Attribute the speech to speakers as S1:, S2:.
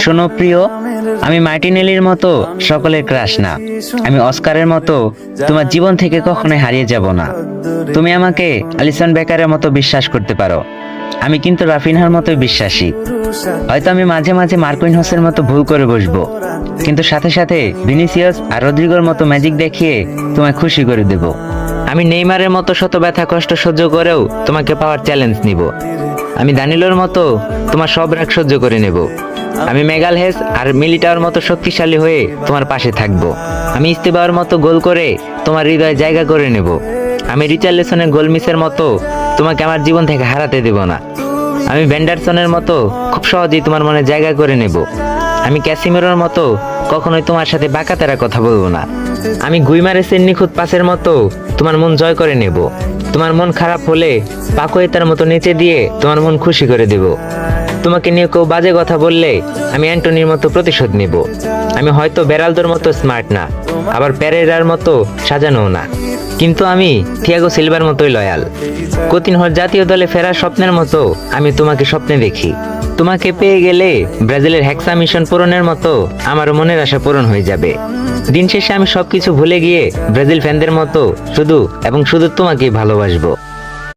S1: শোনো প্রিয়, আমি মার্টিনেলির মতো সকলের ক্রাশ না, আমি অস্কারের মতো তোমার জীবন থেকে কখনোই হারিয়ে যাব না। তুমি আমাকে অ্যালিসন বেকারের মতো বিশ্বাস করতে পারো, আমি কিন্তু রাফিনহার মতোই বিশ্বাসী। হয়তো আমি মাঝে মাঝে মার্কুইনহসের মতো ভুল করে বসবো, কিন্তু সাথে সাথে ভিনিসিয়াস আর রদ্রিগোর মতো ম্যাজিক দেখিয়ে তোমায় খুশি করে দেব। আমি নেইমারের মতো শত ব্যথা কষ্ট সহ্য করেও তোমাকে পাওয়ার চ্যালেঞ্জ নিব। আমি দানিলোর মতো তোমার সব রাগ সহ্য করে নেব। আমি মেগালহেস আর মিলিটাওর মতো শক্তিশালী হয়ে তোমার পাশে থাকবো। আমি ইস্তেবাওর মতো গোল করে তোমার হৃদয়ে জায়গা করে নেব। আমি রিচার্লিসনের গোল মিসের মতো তোমাকে আমার জীবন থেকে হারাতে দেব না। আমি ভেন্ডারসনের মতো খুব সহজেই তোমার মনে জায়গা করে নেব। আমি ক্যাসিমেরোর মতো কখনোই তোমার সাথে বাঁকাতেরা কথা বলবো না। আমি গুইমারেসের নিখুঁত পাসের মতো তোমার মন জয় করে নেব। তোমার মন খারাপ হলে পাকোয়েতার মতো নেচে দিয়ে তোমার মন খুশি করে দেব। তোমাকে নিয়ে কেউ বাজে কথা বললে আমি অ্যান্টনির মতো প্রতিশোধ নেব। আমি হয়তো বেরালদোর মতো স্মার্ট না, আবার পেরেরার মতো সাজানো না, কিন্তু আমি থিয়াগো সিলভার মতোই লয়াল। কোতিনহোর জাতীয় দলে ফেরার স্বপ্নের মতো আমি তোমাকে স্বপ্নে দেখি। তোমাকে পেয়ে গেলে ব্রাজিলের হেক্সা মিশন পূরণের মতো আমার মনের আশা পূরণ হয়ে যাবে। দিন শেষে আমি সবকিছু ভুলে গিয়ে ব্রাজিল ফ্যানদের মতো শুধু এবং শুধু তোমাকেই ভালোবাসবো।